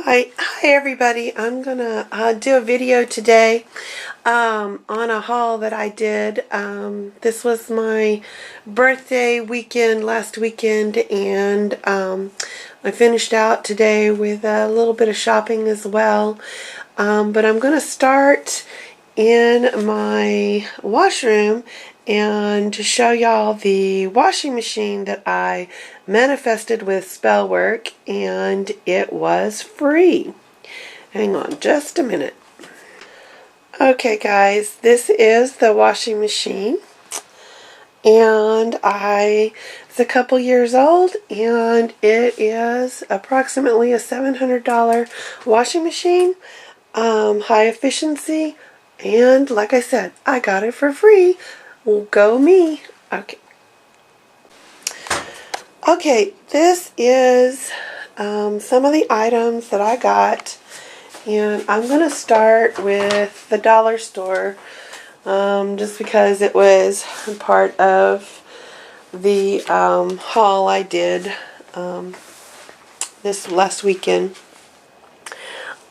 Hi everybody. I'm gonna do a video today on a haul that I did. This was my birthday weekend last weekend, and I finished out today with a little bit of shopping as well. But I'm gonna start in my washroom and to show y'all the washing machine that I manifested with spell work, and it was free. Hang on just a minute. Okay guys, this is the washing machine, and it's a couple years old, and it is approximately a $700 washing machine, high efficiency, and like I said, I got it for free. Well, go me. Okay, this is some of the items that I got, and I'm going to start with the dollar store, just because it was part of the haul I did this last weekend.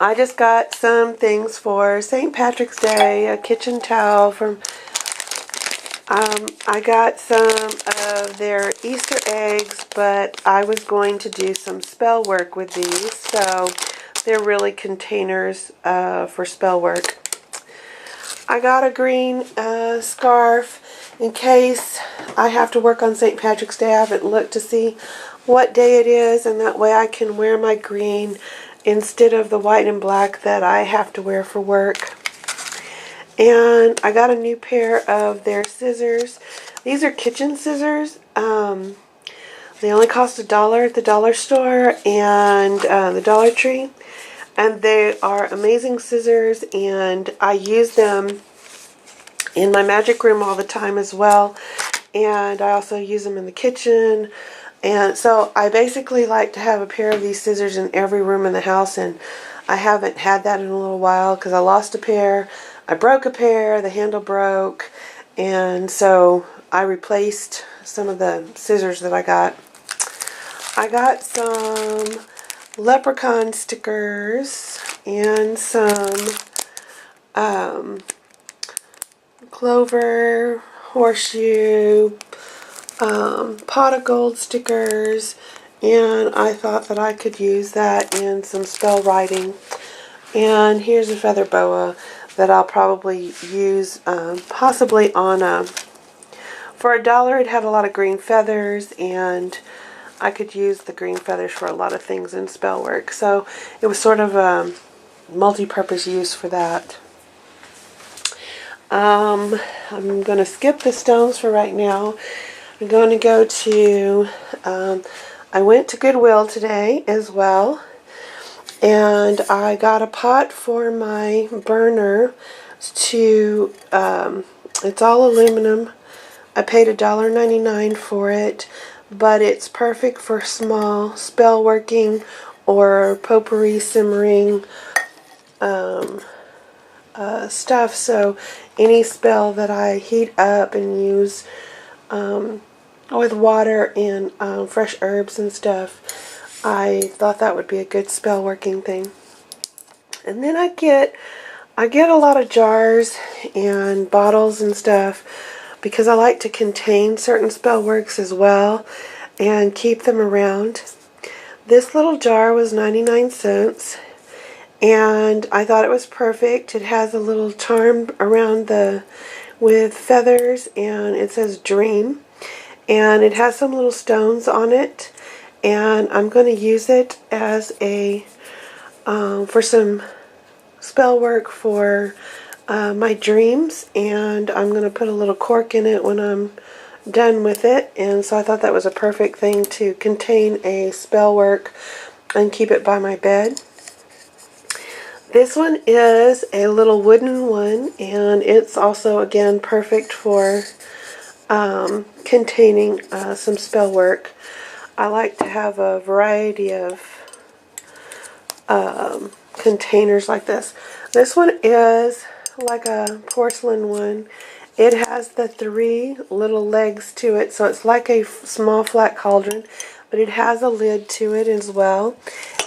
I just got some things for St. Patrick's Day, a kitchen towel from I got some of their Easter eggs, but I was going to do some spell work with these, so they're really containers for spell work. I got a green scarf in case I have to work on St. Patrick's Day. I haven't looked to see what day it is, and that way I can wear my green instead of the white and black that I have to wear for work. And I got a new pair of their scissors. These are kitchen scissors. They only cost $1 at the dollar store and the Dollar Tree. And they are amazing scissors, and I use them in my magic room all the time as well. And I also use them in the kitchen. And so I basically like to have a pair of these scissors in every room in the house, and I haven't had that in a little while because I lost a pair. I broke a pair, the handle broke, and so I replaced some of the scissors that I got. I got some leprechaun stickers and some clover, horseshoe, pot of gold stickers, and I thought that I could use that in some spell writing. And here's a feather boa that I'll probably use possibly on for $1. It had a lot of green feathers, and I could use the green feathers for a lot of things in spell work. So it was sort of a multi-purpose use for that. I'm going to skip the stones for right now. I'm going to go to, I went to Goodwill today as well. And I got a pot for my burner to, it's all aluminum. I paid $1.99 for it, but it's perfect for small spell working or potpourri simmering stuff. So any spell that I heat up and use with water and fresh herbs and stuff, I thought that would be a good spell working thing. And then I get a lot of jars and bottles and stuff because I like to contain certain spell works as well and keep them around. This little jar was 99 cents, and I thought it was perfect. It has a little charm around with feathers, and it says dream, and it has some little stones on it. And I'm going to use it as a for some spell work for my dreams, and I'm going to put a little cork in it when I'm done with it. And so I thought that was a perfect thing to contain a spell work and keep it by my bed. This one is a little wooden one, and it's also again perfect for containing some spell work. I like to have a variety of containers like this. This one is like a porcelain one. It has the 3 little legs to it, so it's like a small flat cauldron, but it has a lid to it as well.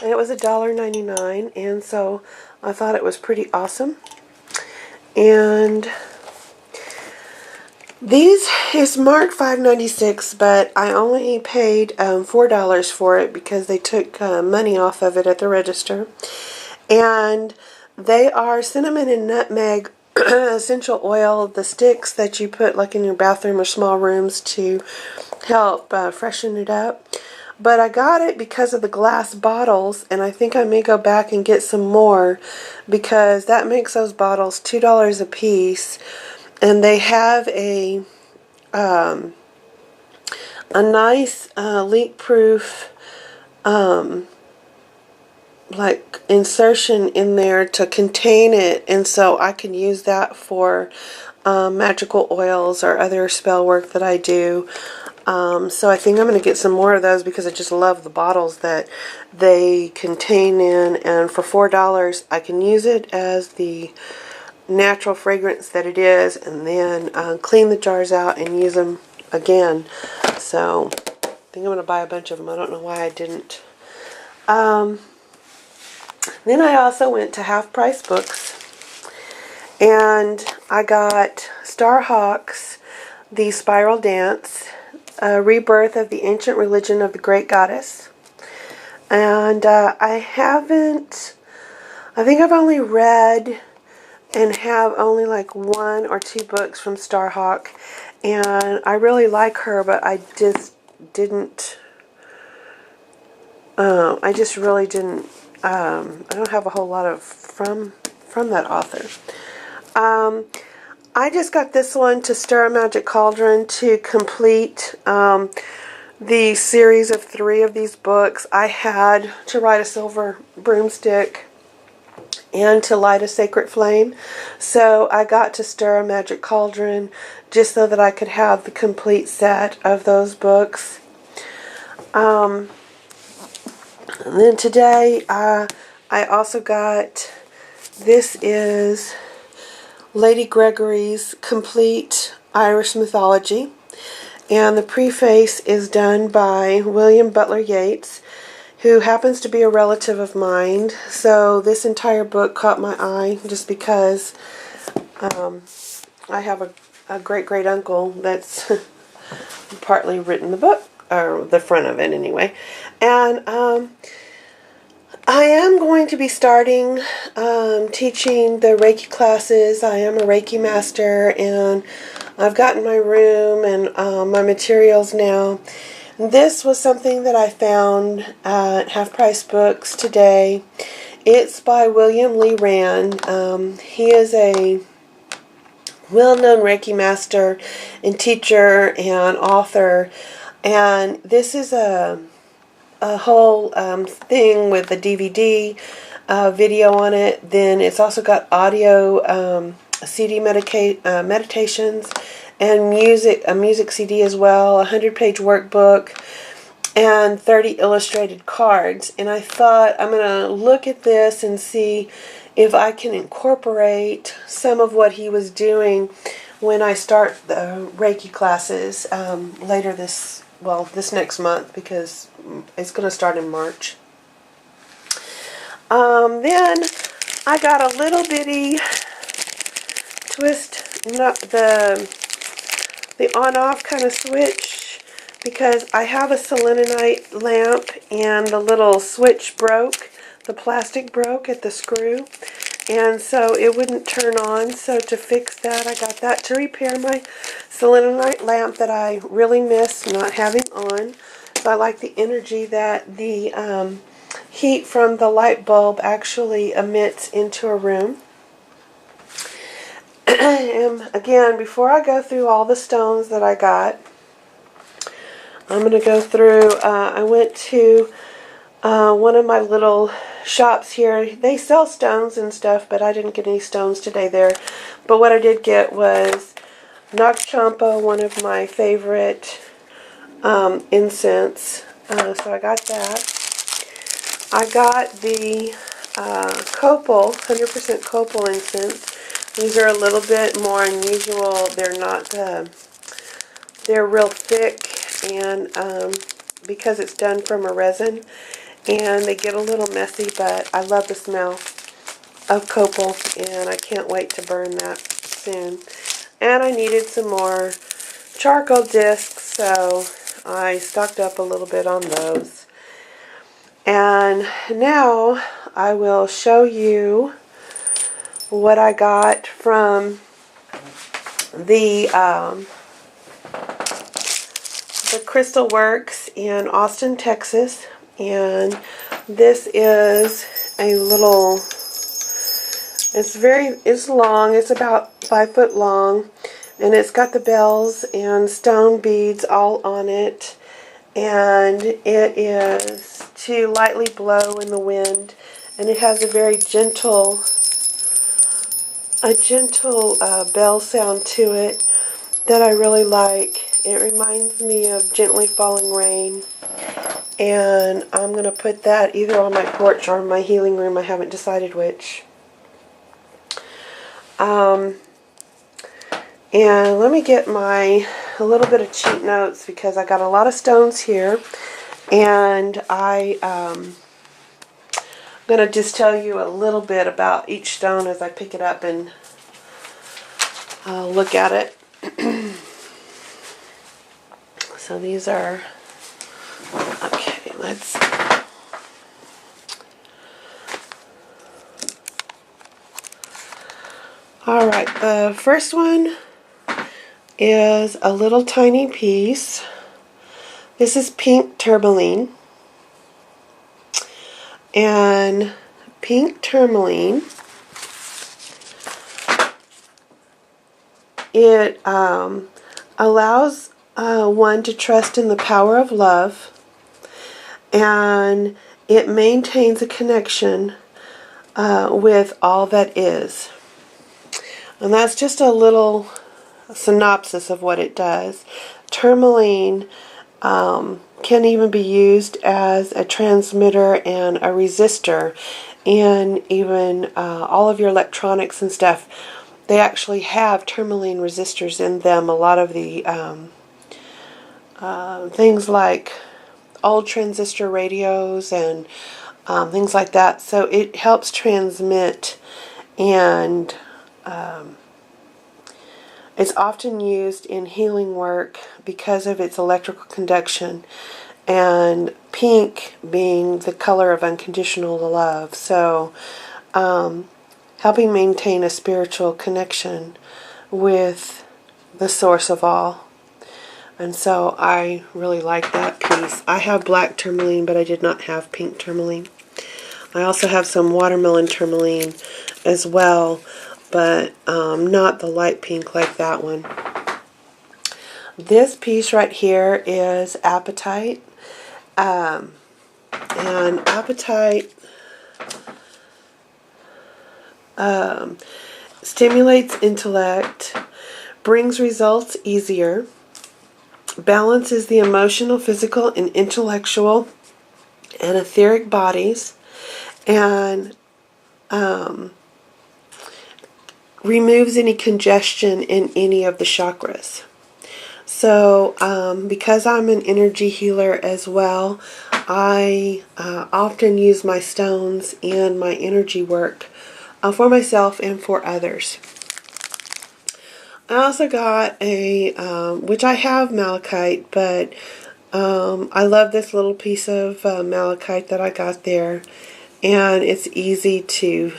And it was $1.99, and so I thought it was pretty awesome. And these is marked $5.96, but I only paid $4 for it because they took money off of it at the register. And they are cinnamon and nutmeg essential oil, the sticks that you put like in your bathroom or small rooms to help freshen it up. But I got it because of the glass bottles, and I think I may go back and get some more because that makes those bottles $2 a piece. And they have a nice leak-proof like insertion in there to contain it, and so I can use that for magical oils or other spell work that I do. So I think I'm going to get some more of those because I just love the bottles that they contain in, and for $4 I can use it as the natural fragrance that it is, and then clean the jars out and use them again. So I think I'm going to buy a bunch of them. I don't know why I didn't. Then I also went to Half Price Books, and I got Starhawk's The Spiral Dance, a Rebirth of the Ancient Religion of the Great Goddess. And I think I've only read and have only like 1 or 2 books from Starhawk, and I really like her, but I just didn't, I just really didn't, I don't have a whole lot of from that author. I just got this one to stir a magic cauldron to complete the series of 3 of these books. I had to write a silver broomstick and to light a sacred flame, so I got to stir a magic cauldron just so that I could have the complete set of those books. And then today I also got, this is Lady Gregory's Complete Irish Mythology, and the preface is done by William Butler Yeats, who happens to be a relative of mine. So this entire book caught my eye just because I have a great uncle that's partly written the book, or the front of it anyway. And I am going to be starting teaching the Reiki classes. I am a Reiki Master, and I've gotten my room and my materials now. This was something that I found at Half Price Books today. It's by William Lee Rand. He is a well-known Reiki Master and teacher and author. And this is a whole thing with a DVD video on it. Then it's also got audio CD meditations and a music CD as well, a 100-page workbook, and 30 illustrated cards. And I thought I'm going to look at this and see if I can incorporate some of what he was doing when I start the Reiki classes later this next month, because it's going to start in March. Then I got a little bitty twist, the on-off kind of switch, because I have a selenite lamp and the little switch broke, the plastic broke at the screw, and so it wouldn't turn on. So to fix that, I got that to repair my selenite lamp that I really miss not having on. So I like the energy that the heat from the light bulb actually emits into a room. And again, before I go through all the stones that I got, I'm going to go through, I went to one of my little shops here. They sell stones and stuff, but I didn't get any stones today there. But what I did get was Nag Champa, one of my favorite incense. So I got that. I got the Copal, 100% Copal Incense. These are a little bit more unusual. They're not, they're real thick, and because it's done from a resin, and they get a little messy, but I love the smell of copal, and I can't wait to burn that soon. And I needed some more charcoal discs, so I stocked up a little bit on those. And now I will show you what I got from the Crystal Works in Austin, Texas. And this is a little, it's long, it's about 5 foot long, and it's got the bells and stone beads all on it, and it is to lightly blow in the wind, and it has a very gentle bell sound to it that I really like. It reminds me of gently falling rain, and I'm going to put that either on my porch or in my healing room. I haven't decided which. And let me get a little bit of cheat notes, because I got a lot of stones here, and I'm going to just tell you a little bit about each stone as I pick it up and look at it. So these are, okay, let's see. Alright, the first one is a little tiny piece. This is pink tourmaline. And pink tourmaline, it allows one to trust in the power of love, and it maintains a connection with all that is. And that's just a little synopsis of what it does. Tourmaline can even be used as a transmitter and a resistor, and even all of your electronics and stuff, they actually have tourmaline resistors in them. A lot of the things like old transistor radios and things like that. So it helps transmit, and it's often used in healing work because of its electrical conduction, and pink being the color of unconditional love. So helping maintain a spiritual connection with the source of all. And so I really like that piece. I have black tourmaline, but I did not have pink tourmaline. I also have some watermelon tourmaline as well, but not the light pink like that one. This piece right here is apatite. And apatite stimulates intellect, brings results easier, balances the emotional, physical, and intellectual and etheric bodies, and removes any congestion in any of the chakras. So because I'm an energy healer as well, I often use my stones in my energy work for myself and for others. I also got a, which I have malachite, but I love this little piece of malachite that I got there, and it's easy to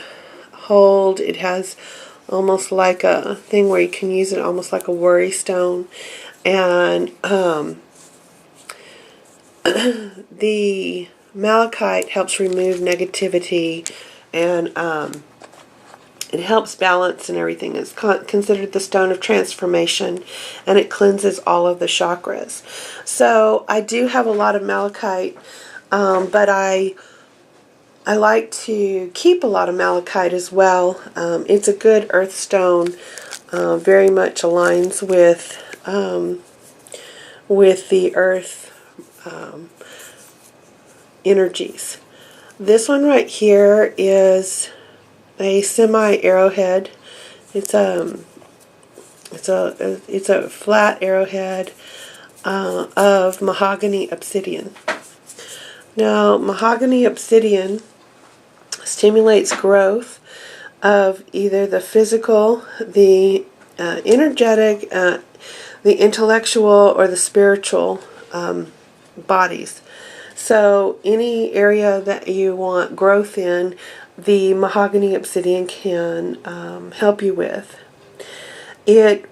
hold. It has almost like a thing where you can use it almost like a worry stone, and the malachite helps remove negativity, and it helps balance and everything. It's considered the stone of transformation, and it cleanses all of the chakras. So I do have a lot of malachite, but I like to keep a lot of malachite as well. It's a good earth stone, very much aligns with the earth energies. This one right here is a semi arrowhead. It's a flat arrowhead. of mahogany obsidian. Now, mahogany obsidian stimulates growth of either the physical, the energetic, the intellectual, or the spiritual bodies. So any area that you want growth in, the mahogany obsidian can help you with. It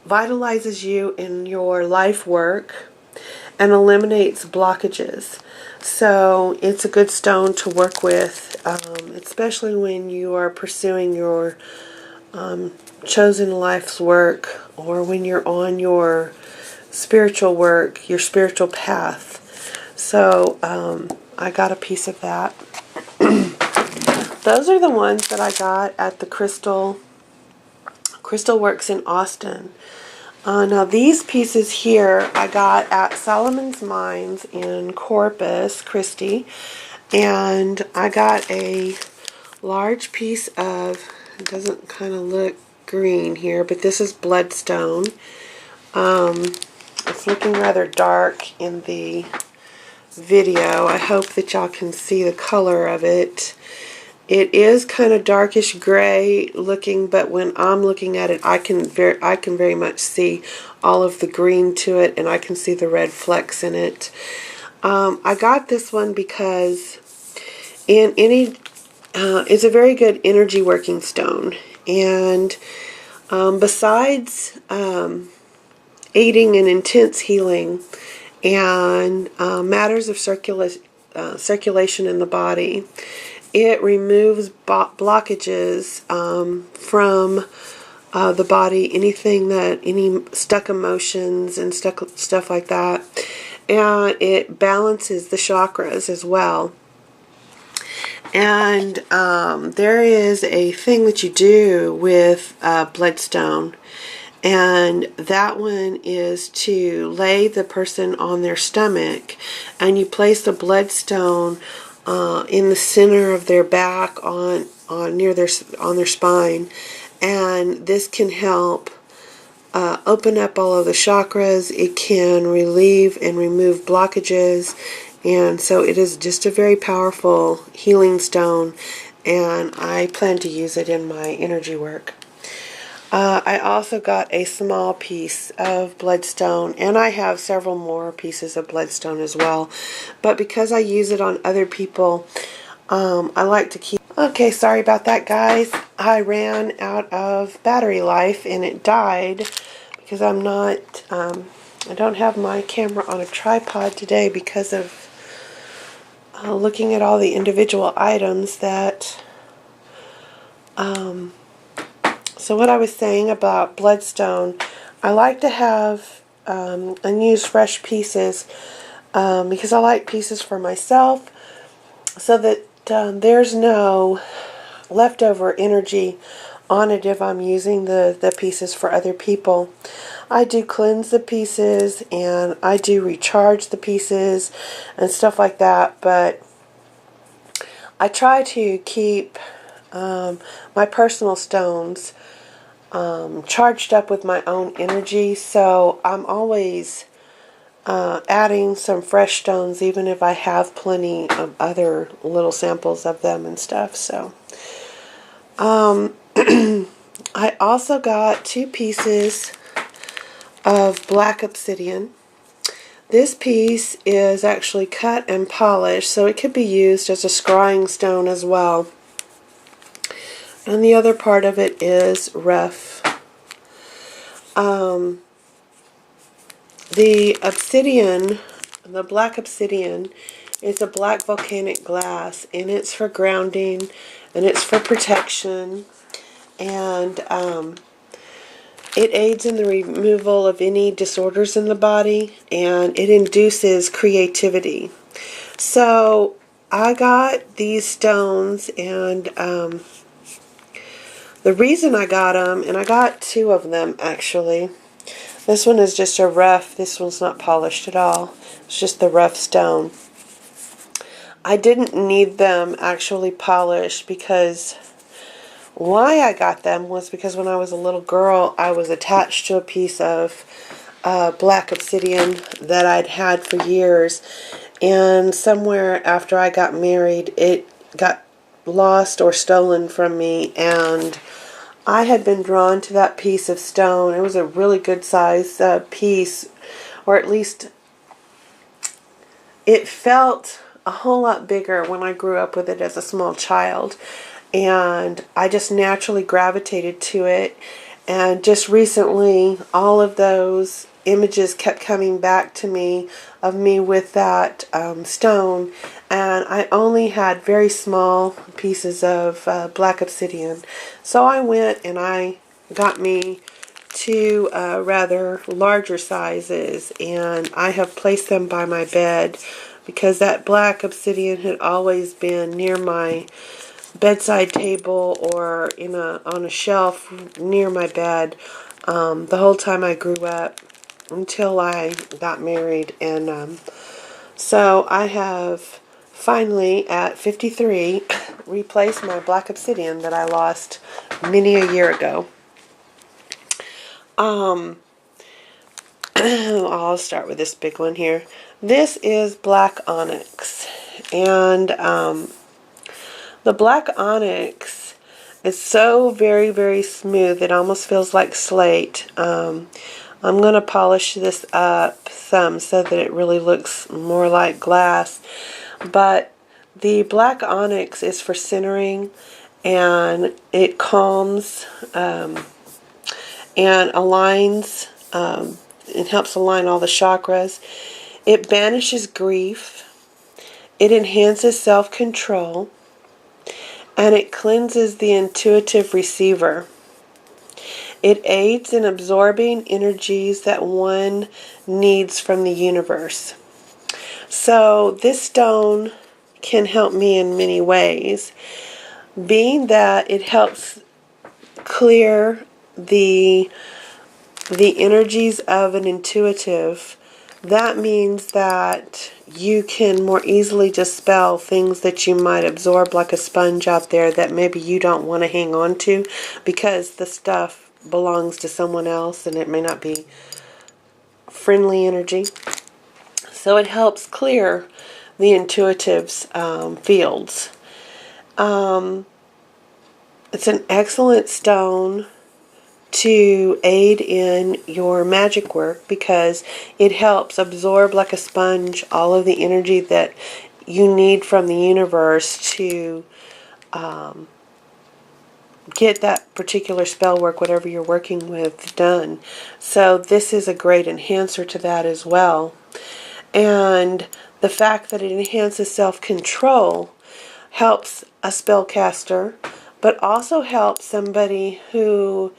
vitalizes you in your life work and eliminates blockages. So it's a good stone to work with, especially when you are pursuing your chosen life's work, or when you're on your spiritual work, your spiritual path. So I got a piece of that. Those are the ones that I got at the Crystal Works in Austin. Now these pieces here I got at Solomon's Mines in Corpus Christi, and I got a large piece of, it doesn't kind of look green here, but this is Bloodstone. It's looking rather dark in the video. I hope that y'all can see the color of it. It is kind of darkish gray looking, but when I'm looking at it, I can very much see all of the green to it, and I can see the red flecks in it. I got this one because it's a very good energy working stone, and besides aiding in intense healing and matters of circulation in the body, it removes blockages from the body, any stuck emotions and stuff like that. And it balances the chakras as well. And there is a thing that you do with Bloodstone, and that one is to lay the person on their stomach, and you place the Bloodstone in the center of their back, on their spine, and this can help open up all of the chakras. It can relieve and remove blockages, and so it is just a very powerful healing stone, and I plan to use it in my energy work. I also got a small piece of Bloodstone, and I have several more pieces of Bloodstone as well, but because I use it on other people, I like to keep... Okay, sorry about that, guys. I ran out of battery life, and it died because I'm not... I don't have my camera on a tripod today because of looking at all the individual items that... So what I was saying about Bloodstone, I like to have unused fresh pieces because I like pieces for myself, so that there's no leftover energy on it if I'm using the pieces for other people. I do cleanse the pieces, and I do recharge the pieces and stuff like that, but I try to keep my personal stones charged up with my own energy, so I'm always adding some fresh stones, even if I have plenty of other little samples of them and stuff. So I also got 2 pieces of black obsidian. This piece is actually cut and polished, so it could be used as a scrying stone as well. And the other part of it is rough. The obsidian, the black obsidian, is a black volcanic glass, and it's for grounding, and it's for protection, and it aids in the removal of any disorders in the body, and it induces creativity. So I got these stones, and the reason I got them, and I got 2 of them actually. This one is just a rough, this one's not polished at all. It's just the rough stone. I didn't need them actually polished because why I got them was because when I was a little girl, I was attached to a piece of black obsidian that I'd had for years, and somewhere after I got married it got lost or stolen from me, and I had been drawn to that piece of stone. It was a really good size piece, or at least it felt a whole lot bigger when I grew up with it as a small child, and I just naturally gravitated to it. And just recently, all of those images kept coming back to me of me with that stone, and I only had very small pieces of black obsidian. So I went and I got me two rather larger sizes, and I have placed them by my bed because that black obsidian had always been near my bedside table or on a shelf near my bed the whole time I grew up until I got married. And so I have finally at 53 replaced my black obsidian that I lost many a year ago. I'll start with this big one here. This is black onyx, and the black onyx is so very, very smooth it almost feels like slate. I'm going to polish this up some so that it really looks more like glass. But the black onyx is for centering, and it calms and aligns. It helps align all the chakras. It banishes grief. It enhances self-control. And it cleanses the intuitive receiver. It aids in absorbing energies that one needs from the universe. So this stone can help me in many ways, being that it helps clear the energies of an intuitive. That means that you can more easily dispel things that you might absorb like a sponge out there that maybe you don't want to hang on to because the stuff belongs to someone else and it may not be friendly energy. So it helps clear the intuitive's fields. It's an excellent stone to aid in your magic work because it helps absorb like a sponge all of the energy that you need from the universe to get that particular spell work, whatever you're working with, done. So this is a great enhancer to that as well. And the fact that it enhances self-control helps a spellcaster, but also helps somebody who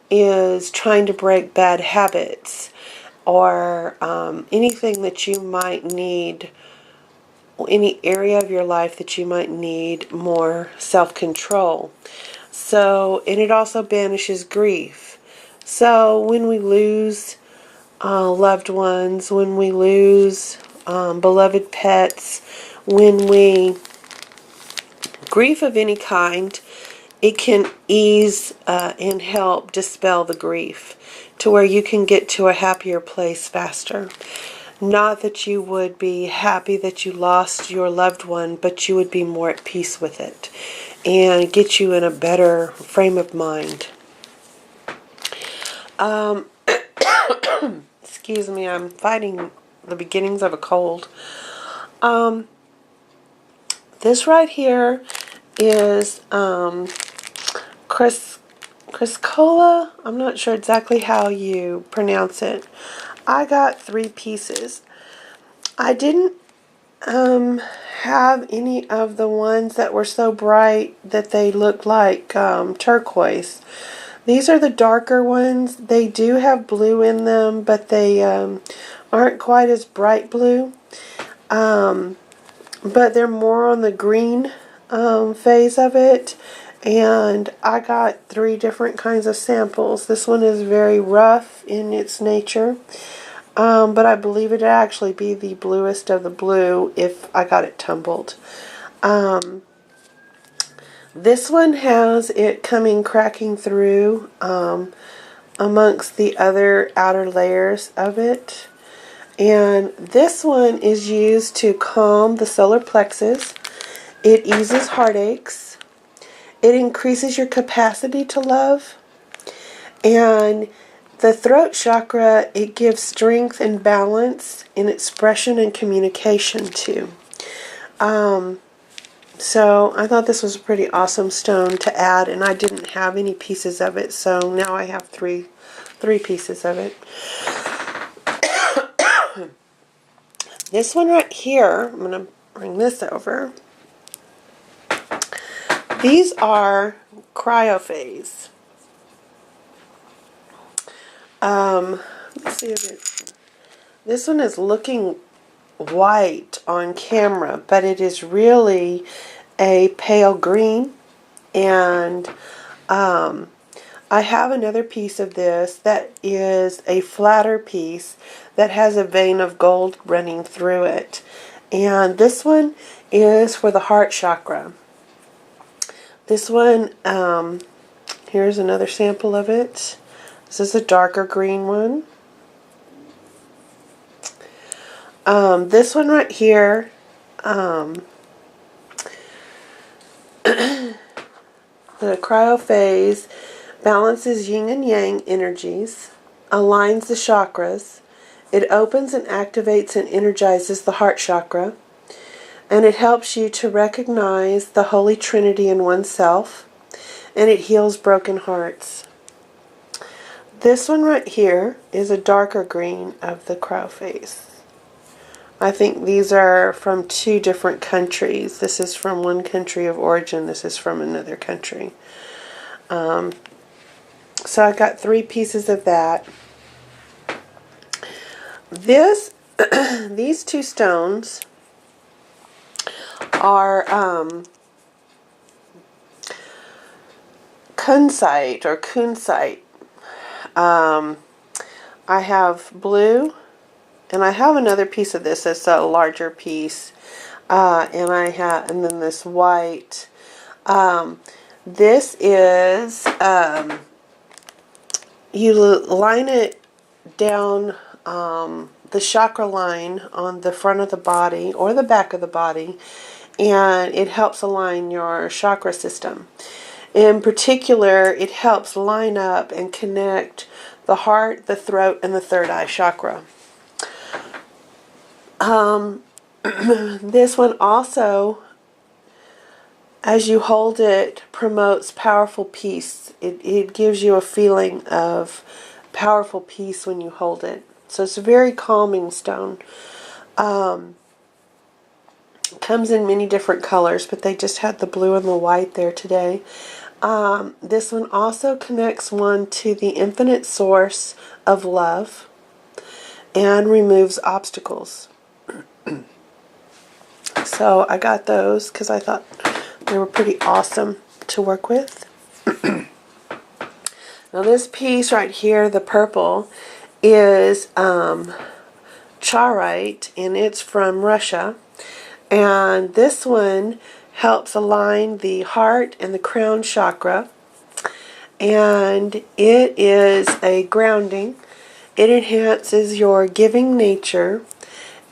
is trying to break bad habits or anything that you might need, any area of your life that you might need more self-control. So, and it also banishes grief. So when we lose loved ones, when we lose beloved pets, when we grief of any kind, it can ease and help dispel the grief to where you can get to a happier place faster. Not that you would be happy that you lost your loved one, but you would be more at peace with it and get you in a better frame of mind. Excuse me, I'm fighting the beginnings of a cold. This right here is Criscola. I'm not sure exactly how you pronounce it. I got 3 pieces. I didn't have any of the ones that were so bright that they looked like turquoise. These are the darker ones. They do have blue in them, but they aren't quite as bright blue. But they're more on the green phase of it. And I got 3 different kinds of samples. This one is very rough in its nature. But I believe it to actually be the bluest of the blue if I got it tumbled. This one has it coming cracking through amongst the other outer layers of it. And this one is used to calm the solar plexus. It eases heartaches. It increases your capacity to love. And the throat chakra, it gives strength and balance in expression and communication too. So I thought this was a pretty awesome stone to add, and I didn't have any pieces of it, so now I have three pieces of it. This one right here, I'm going to bring this over. These are Cryophase. Let's see if it... This one is looking white on camera, but it is really a pale green. And I have another piece of this that is a flatter piece that has a vein of gold running through it. And this one is for the heart chakra. This one, here's another sample of it. This is a darker green one. This one right here, the Cryophase balances yin and yang energies, aligns the chakras. It opens and activates and energizes the heart chakra, and it helps you to recognize the Holy Trinity in oneself, and it heals broken hearts. This one right here is a darker green of the Cryophase. I think these are from two different countries. This is from one country of origin. This is from another country. So I got 3 pieces of that. These 2 stones are kunzite or kunzite. I have blue, and I have another piece of this that's a larger piece, and then this white. This is you line it down the chakra line on the front of the body or the back of the body, and it helps align your chakra system. In particular, it helps line up and connect the heart, the throat, and the third eye chakra. This one also, as you hold it, promotes powerful peace. It gives you a feeling of powerful peace when you hold it. So it's a very calming stone. Comes in many different colors, but they just had the blue and the white there today. This one also connects one to the infinite source of love and removes obstacles. So I got those because I thought they were pretty awesome to work with. Now this piece right here, the purple, is charoite, and it's from Russia. And this one helps align the heart and the crown chakra. And it is a grounding. It enhances your giving nature,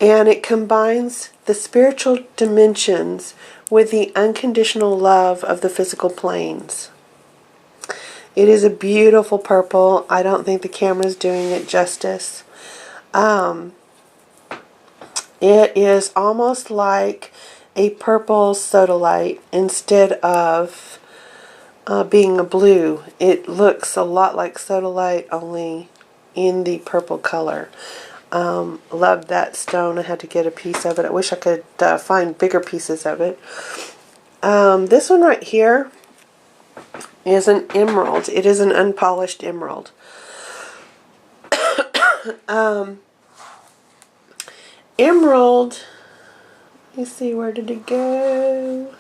and it combines the spiritual dimensions with the unconditional love of the physical planes. It is a beautiful purple. I don't think the camera is doing it justice. It is almost like a purple sodalite instead of being a blue. It looks a lot like sodalite, only in the purple color. Loved that stone. I had to get a piece of it. I wish I could find bigger pieces of it. This one right here is an emerald. It is an unpolished emerald. Emerald, let me see, where did it go?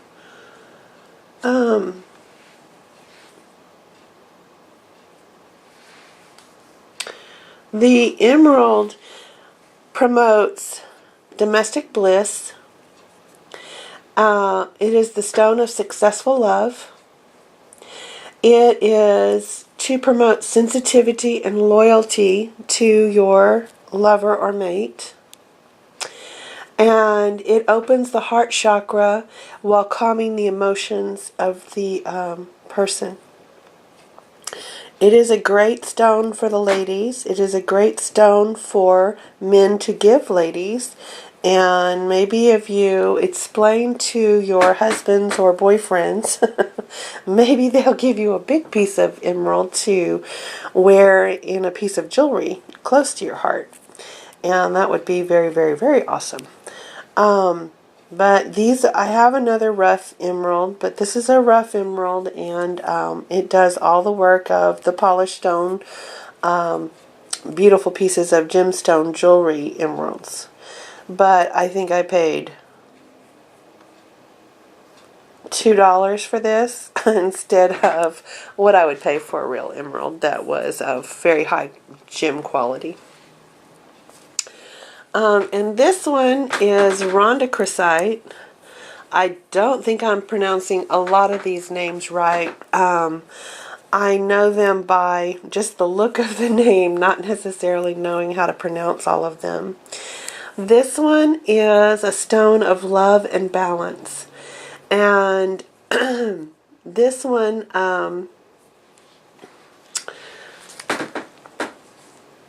The emerald promotes domestic bliss. It is the stone of successful love. It is to promote sensitivity and loyalty to your lover or mate. And it opens the heart chakra while calming the emotions of the person. It is a great stone for the ladies. It is a great stone for men to give ladies. And maybe if you explain to your husbands or boyfriends, maybe they'll give you a big piece of emerald to wear in a piece of jewelry close to your heart. And that would be very, very, very awesome. But these, I have another rough emerald, but this is a rough emerald, and it does all the work of the polished stone, beautiful pieces of gemstone jewelry emeralds. But I think I paid $2 for this instead of what I would pay for a real emerald that was of very high gem quality. And this one is rhodochrosite. I don't think I'm pronouncing a lot of these names right. I know them by just the look of the name, not necessarily knowing how to pronounce all of them. This one is a stone of love and balance. And this one,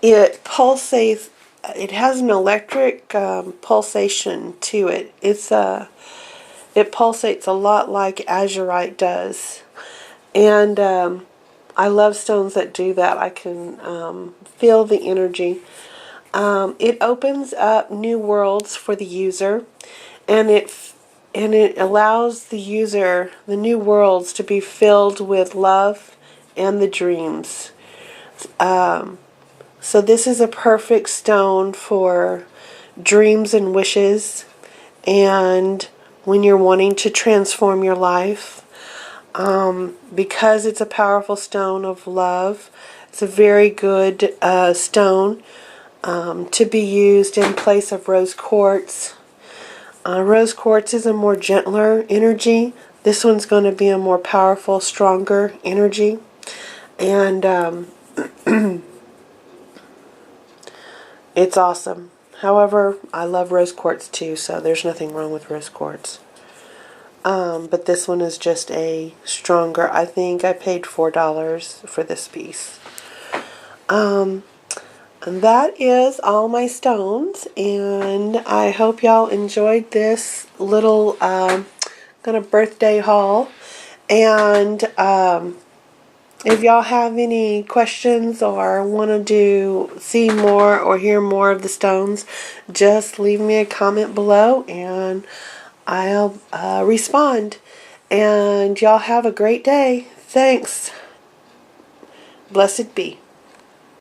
it pulsates. It has an electric pulsation to it. It pulsates a lot like azurite does. And I love stones that do that. I can feel the energy. It opens up new worlds for the user, and it allows the user, the new worlds, to be filled with love and the dreams. So this is a perfect stone for dreams and wishes, and when you're wanting to transform your life. Because it's a powerful stone of love, it's a very good stone to be used in place of rose quartz. Rose quartz is a more gentler energy. This one's going to be a more powerful, stronger energy. And it's awesome. However, I love rose quartz too, so there's nothing wrong with rose quartz. But this one is just a stronger. I think I paid $4 for this piece. And that is all my stones, and I hope y'all enjoyed this little kind of birthday haul. And if y'all have any questions or want to see more or hear more of the stones, just leave me a comment below and I'll respond. And y'all have a great day. Thanks. Blessed be.